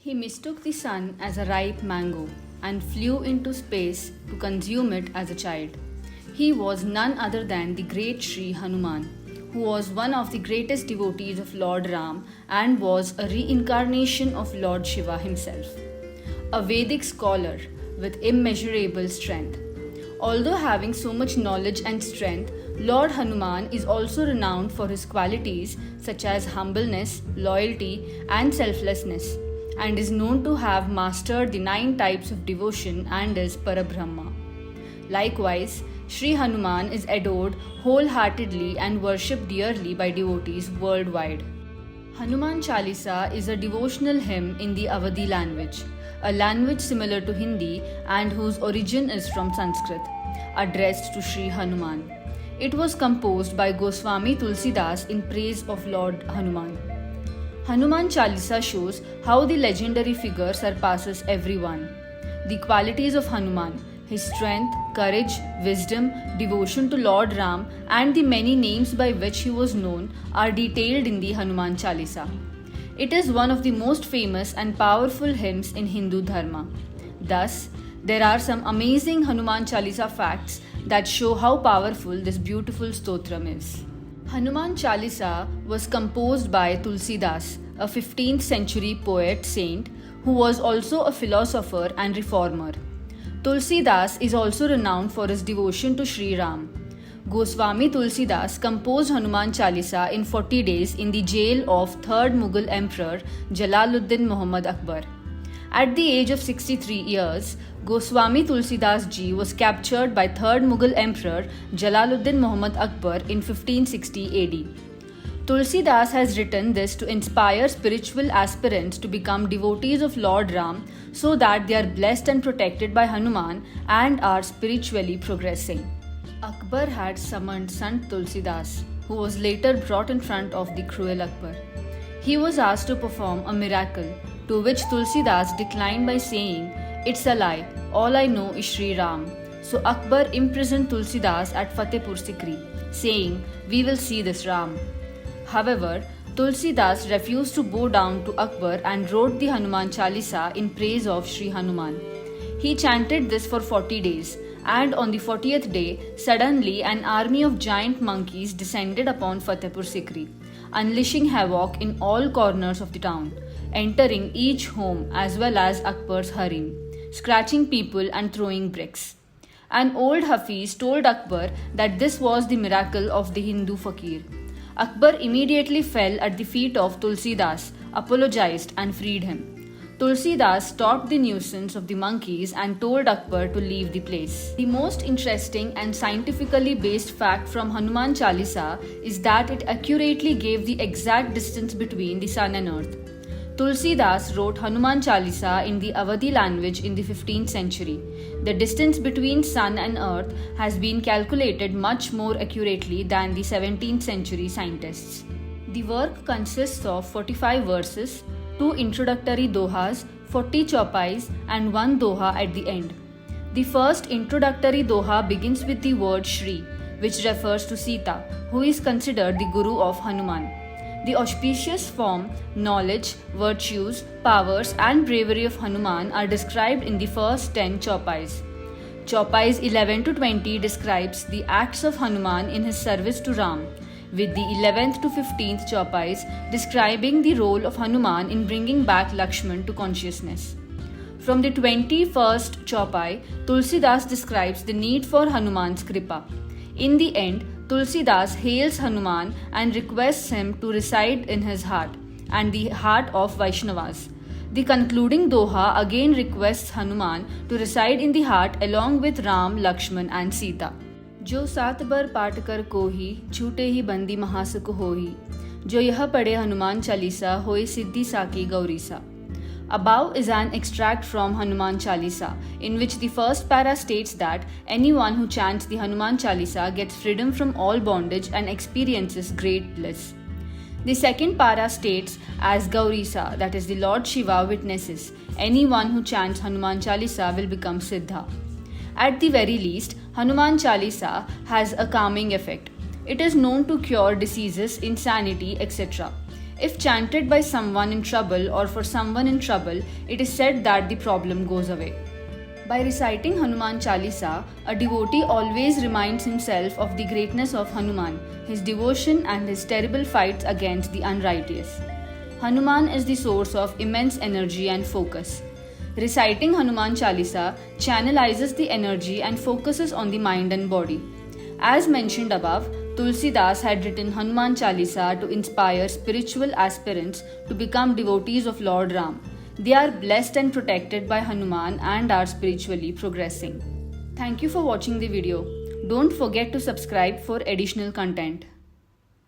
He mistook the sun as a ripe mango and flew into space to consume it as a child. He was none other than the great Sri Hanuman, who was one of the greatest devotees of Lord Ram and was a reincarnation of Lord Shiva himself. A Vedic scholar with immeasurable strength. Although having so much knowledge and strength, Lord Hanuman is also renowned for his qualities such as humbleness, loyalty, and selflessness, and is known to have mastered the 9 types of devotion and is Parabrahma. Likewise, Sri Hanuman is adored wholeheartedly and worshipped dearly by devotees worldwide. Hanuman Chalisa is a devotional hymn in the Awadhi language, a language similar to Hindi and whose origin is from Sanskrit, addressed to Sri Hanuman. It was composed by Goswami Tulsidas in praise of Lord Hanuman. Hanuman Chalisa shows how the legendary figure surpasses everyone. The qualities of Hanuman, his strength, courage, wisdom, devotion to Lord Ram, and the many names by which he was known are detailed in the Hanuman Chalisa. It is one of the most famous and powerful hymns in Hindu Dharma. Thus, there are some amazing Hanuman Chalisa facts that show how powerful this beautiful stotram is. Hanuman Chalisa was composed by Tulsidas, a 15th century poet saint who was also a philosopher and reformer. Tulsidas is also renowned for his devotion to Sri Ram. Goswami Tulsidas composed Hanuman Chalisa in 40 days in the jail of 3rd Mughal Emperor Jalaluddin Muhammad Akbar. At the age of 63 years, Goswami Tulsidas ji was captured by 3rd Mughal Emperor Jalaluddin Muhammad Akbar in 1560 AD. Tulsidas has written this to inspire spiritual aspirants to become devotees of Lord Ram so that they are blessed and protected by Hanuman and are spiritually progressing. Akbar had summoned Sant Tulsidas, who was later brought in front of the cruel Akbar. He was asked to perform a miracle, to which Tulsidas declined by saying, "It's a lie, all I know is Sri Ram." So Akbar imprisoned Tulsidas at Fatehpur Sikri, saying, "We will see this Ram." However, Tulsidas refused to bow down to Akbar and wrote the Hanuman Chalisa in praise of Sri Hanuman. He chanted this for 40 days, and on the 40th day, suddenly an army of giant monkeys descended upon Fatehpur Sikri, unleashing havoc in all corners of the town, entering each home as well as Akbar's harem, scratching people and throwing bricks. An old Hafiz told Akbar that this was the miracle of the Hindu fakir. Akbar immediately fell at the feet of Tulsidas, apologized and freed him. Tulsidas stopped the nuisance of the monkeys and told Akbar to leave the place. The most interesting and scientifically based fact from Hanuman Chalisa is that it accurately gave the exact distance between the sun and earth. Tulsidas wrote Hanuman Chalisa in the Awadhi language in the 15th century. The distance between sun and earth has been calculated much more accurately than the 17th century scientists. The work consists of 45 verses, 2 introductory dohas, 40 chaupais, and 1 doha at the end. The first introductory doha begins with the word Shri, which refers to Sita, who is considered the guru of Hanuman. The auspicious form, knowledge, virtues, powers, and bravery of Hanuman are described in the first 10 chaupais. Chaupais 11 to 20 describes the acts of Hanuman in his service to Ram, with the 11th to 15th chaupais describing the role of Hanuman in bringing back Lakshman to consciousness. From the 21st chaupai, Tulsidas describes the need for Hanuman's kripa. In the end, Tulsidas hails Hanuman and requests him to reside in his heart and the heart of Vaishnavas. The concluding doha again requests Hanuman to reside in the heart along with Ram, Lakshman and Sita. जो 7 बार पाठ कर कोही छूटे ही बंदी महासुख होही जो यह पढ़े हनुमान चालीसा होए सिद्धि साकी गौरीसा. Above is an extract from Hanuman Chalisa, in which the first para states that anyone who chants the Hanuman Chalisa gets freedom from all bondage and experiences great bliss. The second para states, as Gaurisa, that is the Lord Shiva witnesses, anyone who chants Hanuman Chalisa will become Siddha. At the very least, Hanuman Chalisa has a calming effect. It is known to cure diseases, insanity, etc. If chanted by someone in trouble or for someone in trouble, it is said that the problem goes away. By reciting Hanuman Chalisa, a devotee always reminds himself of the greatness of Hanuman, his devotion, and his terrible fights against the unrighteous. Hanuman is the source of immense energy and focus. Reciting Hanuman Chalisa channelizes the energy and focuses on the mind and body. As mentioned above, Tulsidas had written Hanuman Chalisa to inspire spiritual aspirants to become devotees of Lord Ram. They are blessed and protected by Hanuman and are spiritually progressing. Thank you for watching the video. Don't forget to subscribe for additional content.